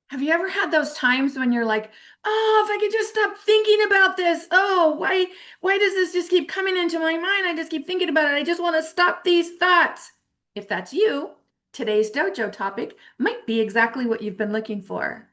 Have you ever had those times when you're like, oh, if I could just stop thinking about this. Oh, why does this just keep coming into my mind? I just keep thinking about it. I just want to stop these thoughts. If that's you, today's dojo topic might be exactly what you've been looking for.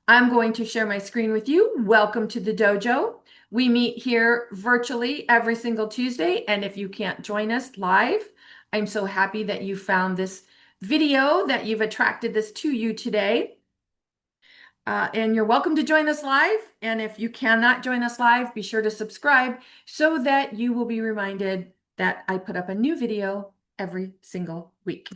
I'm going to share my screen with you. Welcome to the dojo. We meet here virtually every single Tuesday, and if you can't join us live, I'm so happy that you found this video, that you've attracted this to you today. And you're welcome to join us live. And if you cannot join us live, be sure to subscribe so that you will be reminded that I put up a new video every single week.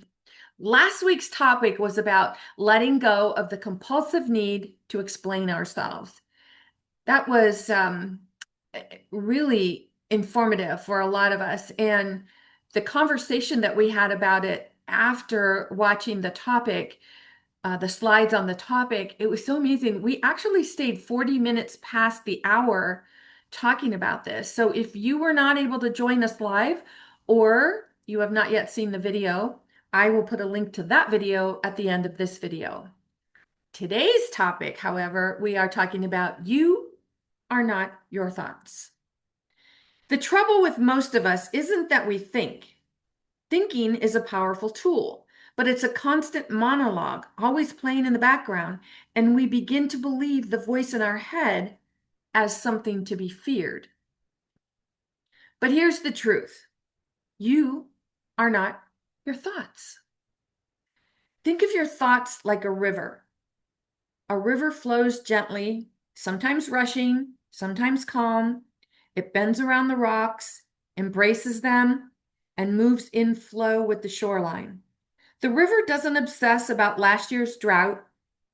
Last week's topic was about letting go of the compulsive need to explain ourselves. That was really informative for a lot of us. And the conversation that we had about it after watching the slides on the topic, it was so amazing. We actually stayed 40 minutes past the hour talking about this. So if you were not able to join us live or you have not yet seen the video, I will put a link to that video at the end of this video. Today's topic, however, we are talking about you are not your thoughts. The trouble with most of us isn't that we think. Thinking is a powerful tool, but it's a constant monologue, always playing in the background, and we begin to believe the voice in our head as something to be feared. But here's the truth. You are not your thoughts. Think of your thoughts like a river. A river flows gently, sometimes rushing, sometimes calm. It bends around the rocks, embraces them, and moves in flow with the shoreline. The river doesn't obsess about last year's drought,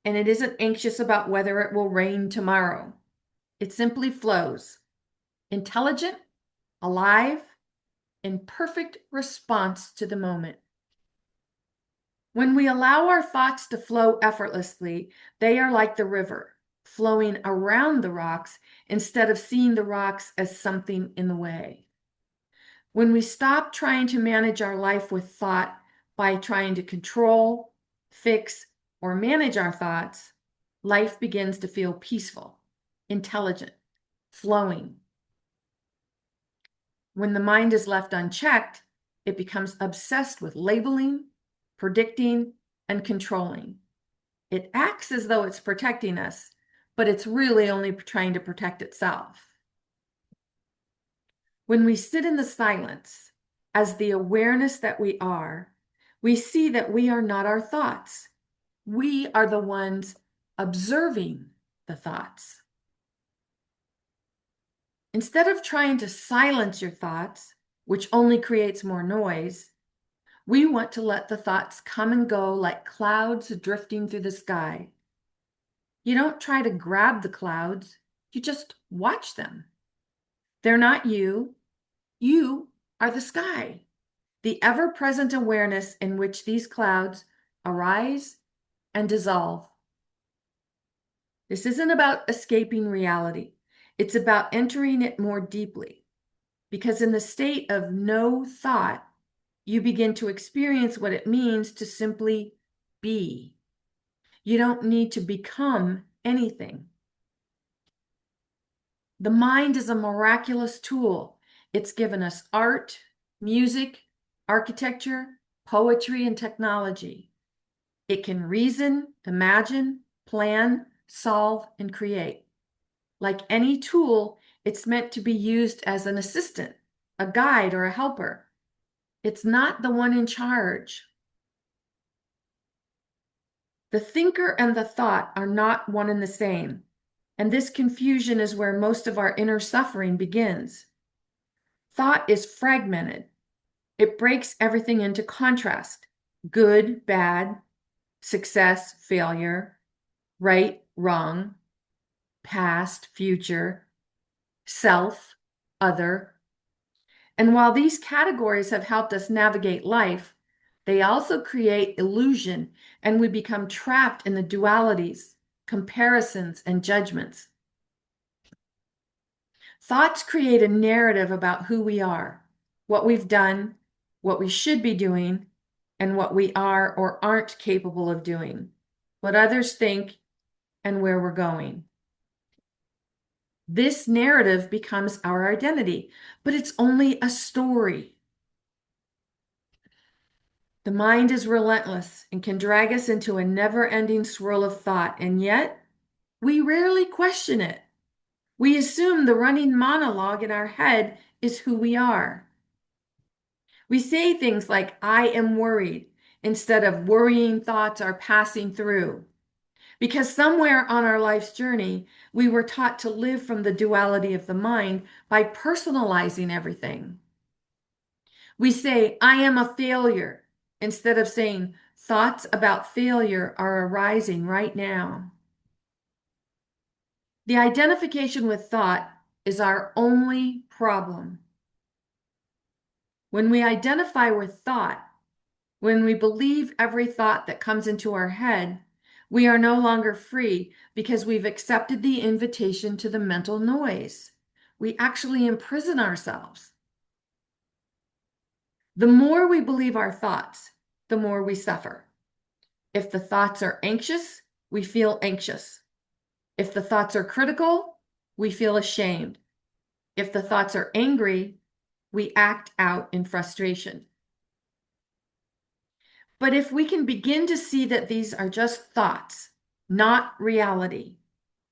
and it isn't anxious about whether it will rain tomorrow. It simply flows, intelligent, alive, in perfect response to the moment. When we allow our thoughts to flow effortlessly, they are like the river, flowing around the rocks instead of seeing the rocks as something in the way. When we stop trying to manage our life with thought by trying to control, fix, or manage our thoughts, life begins to feel peaceful, intelligent, flowing. When the mind is left unchecked, it becomes obsessed with labeling, predicting, and controlling. It acts as though it's protecting us, but it's really only trying to protect itself. When we sit in the silence as the awareness that we are, we see that we are not our thoughts. We are the ones observing the thoughts. Instead of trying to silence your thoughts, which only creates more noise, we want to let the thoughts come and go like clouds drifting through the sky. You don't try to grab the clouds, you just watch them. They're not you. You are the sky, the ever-present awareness in which these clouds arise and dissolve. This isn't about escaping reality. It's about entering it more deeply. Because in the state of no thought, you begin to experience what it means to simply be. You don't need to become anything. The mind is a miraculous tool. It's given us art, music, architecture, poetry, and technology. It can reason, imagine, plan, solve, and create. Like any tool, it's meant to be used as an assistant, a guide, or a helper. It's not the one in charge. The thinker and the thought are not one and the same, and this confusion is where most of our inner suffering begins. Thought is fragmented. It breaks everything into contrast: good, bad, success, failure, right, wrong, past, future, self, other. And while these categories have helped us navigate life, they also create illusion, and we become trapped in the dualities, comparisons, and judgments. Thoughts create a narrative about who we are, what we've done, what we should be doing, and what we are or aren't capable of doing, what others think, and where we're going. This narrative becomes our identity, but it's only a story. The mind is relentless and can drag us into a never-ending swirl of thought, and yet we rarely question it. We assume the running monologue in our head is who we are. We say things like, I am worried, instead of worrying thoughts are passing through. Because somewhere on our life's journey, we were taught to live from the duality of the mind by personalizing everything. We say, I am a failure, instead of saying, thoughts about failure are arising right now. The identification with thought is our only problem. When we identify with thought, when we believe every thought that comes into our head, we are no longer free because we've accepted the invitation to the mental noise. We actually imprison ourselves. The more we believe our thoughts, the more we suffer. If the thoughts are anxious, we feel anxious. If the thoughts are critical, we feel ashamed. If the thoughts are angry, we act out in frustration. But if we can begin to see that these are just thoughts, not reality,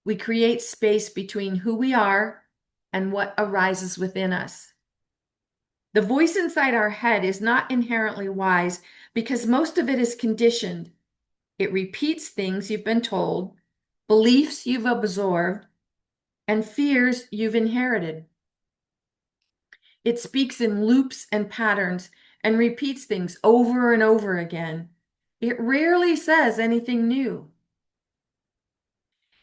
we create space between who we are and what arises within us. The voice inside our head is not inherently wise because most of it is conditioned. It repeats things you've been told, beliefs you've absorbed, and fears you've inherited. It speaks in loops and patterns and repeats things over and over again. It rarely says anything new.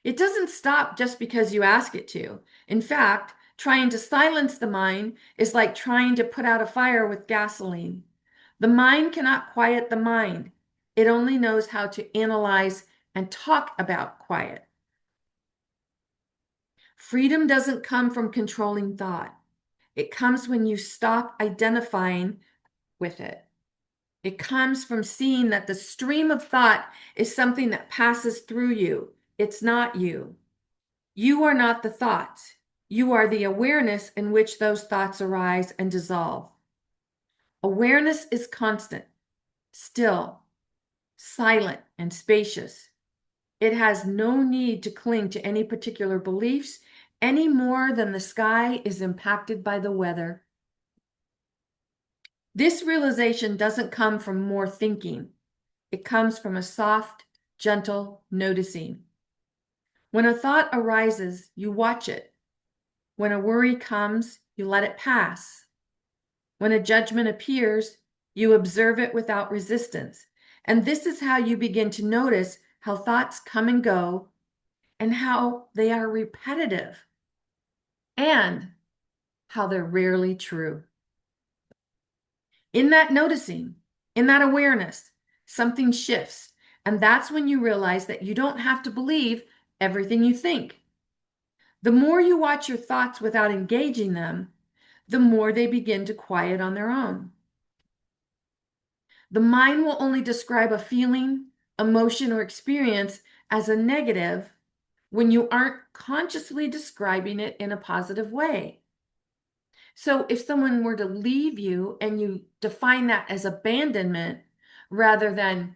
It doesn't stop just because you ask it to. In fact, trying to silence the mind is like trying to put out a fire with gasoline. The mind cannot quiet the mind. It only knows how to analyze and talk about quiet. Freedom doesn't come from controlling thought. It comes when you stop identifying with it. It comes from seeing that the stream of thought is something that passes through you. It's not you. You are not the thoughts. You are the awareness in which those thoughts arise and dissolve. Awareness is constant, still, silent, and spacious. It has no need to cling to any particular beliefs any more than the sky is impacted by the weather. This realization doesn't come from more thinking. It comes from a soft, gentle noticing. When a thought arises, you watch it. When a worry comes, you let it pass. When a judgment appears, you observe it without resistance. And this is how you begin to notice how thoughts come and go and how they are repetitive and how they're rarely true. In that noticing, in that awareness, something shifts. And that's when you realize that you don't have to believe everything you think. The more you watch your thoughts without engaging them, the more they begin to quiet on their own. The mind will only describe a feeling, emotion, or experience as a negative when you aren't consciously describing it in a positive way. So if someone were to leave you and you define that as abandonment rather than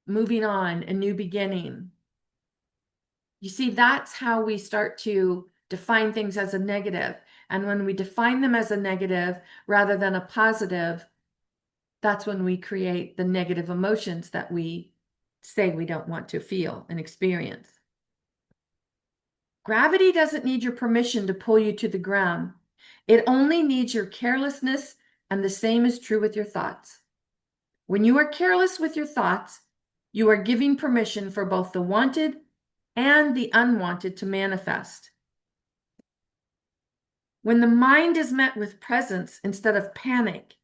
moving on, a new beginning, you see, that's how we start to define things as a negative. And when we define them as a negative rather than a positive, that's when we create the negative emotions that we say we don't want to feel and experience. Gravity doesn't need your permission to pull you to the ground. It only needs your carelessness, and the same is true with your thoughts. When you are careless with your thoughts, you are giving permission for both the wanted and the unwanted to manifest. When the mind is met with presence instead of panic,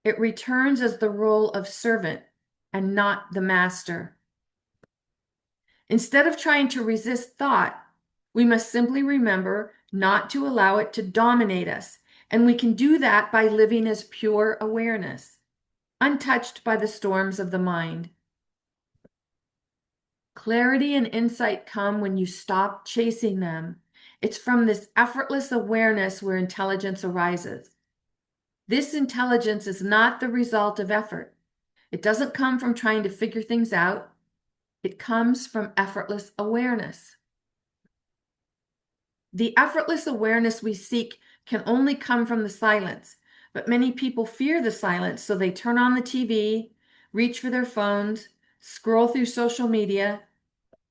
it returns as the role of servant and not the master. Instead of trying to resist thought, we must simply remember not to allow it to dominate us. And we can do that by living as pure awareness, untouched by the storms of the mind. Clarity and insight come when you stop chasing them. It's from this effortless awareness where intelligence arises. This intelligence is not the result of effort. It doesn't come from trying to figure things out. It comes from effortless awareness. The effortless awareness we seek can only come from the silence, but many people fear the silence, so they turn on the TV, reach for their phones, scroll through social media,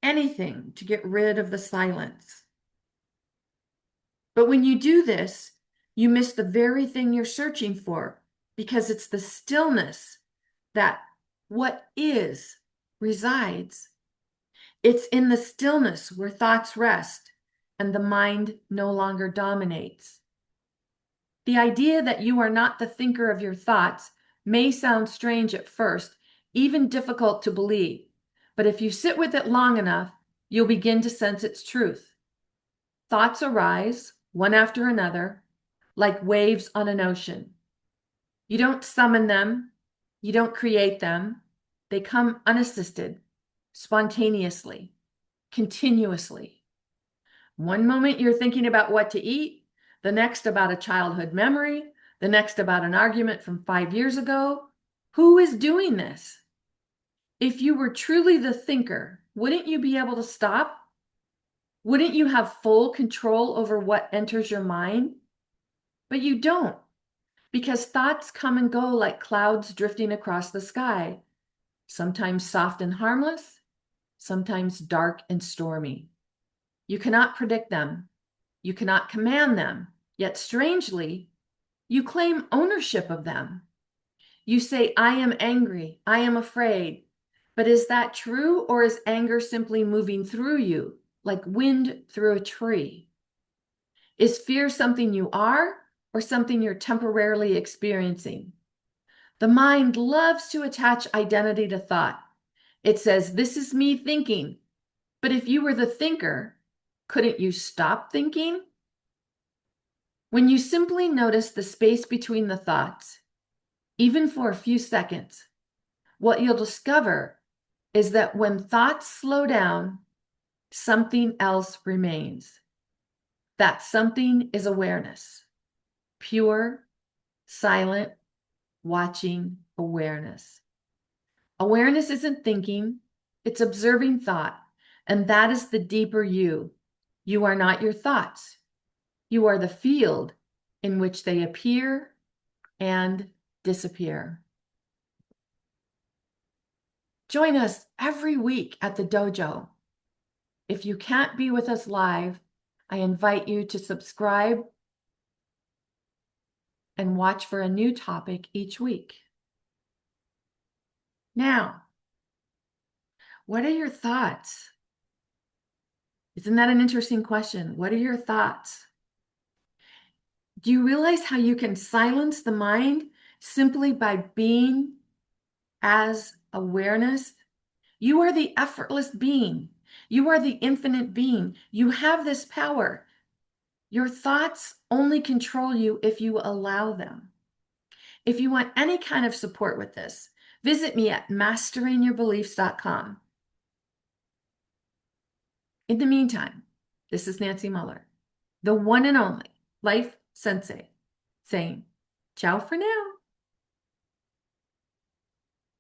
anything to get rid of the silence. But when you do this, you miss the very thing you're searching for, because it's the stillness that what is resides. It's in the stillness where thoughts rest and the mind no longer dominates. The idea that you are not the thinker of your thoughts may sound strange at first, even difficult to believe, but if you sit with it long enough, you'll begin to sense its truth. Thoughts arise, one after another, like waves on an ocean. You don't summon them, you don't create them. They come unassisted, spontaneously, continuously. One moment you're thinking about what to eat, the next about a childhood memory, the next about an argument from 5 years ago. Who is doing this? If you were truly the thinker, wouldn't you be able to stop? Wouldn't you have full control over what enters your mind? But you don't, because thoughts come and go like clouds drifting across the sky, sometimes soft and harmless, sometimes dark and stormy. You cannot predict them. You cannot command them. Yet strangely, you claim ownership of them. You say, I am angry. I am afraid. But is that true, or is anger simply moving through you like wind through a tree? Is fear something you are, or something you're temporarily experiencing? The mind loves to attach identity to thought. It says, this is me thinking. But if you were the thinker, couldn't you stop thinking? When you simply notice the space between the thoughts, even for a few seconds, what you'll discover is that when thoughts slow down, something else remains. That something is awareness. Pure, silent, watching awareness. Awareness isn't thinking, it's observing thought, and that is the deeper you. You are not your thoughts. You are the field in which they appear and disappear. Join us every week at the Dojo. If you can't be with us live, I invite you to subscribe and watch for a new topic each week. Now, what are your thoughts? Isn't that an interesting question? What are your thoughts? Do you realize how you can silence the mind simply by being as awareness? You are the effortless being. You are the infinite being. You have this power. Your thoughts only control you if you allow them. If you want any kind of support with this, visit me at masteringyourbeliefs.com. In the meantime, this is Nancy Muller, the one and only Life Sensei, saying ciao for now.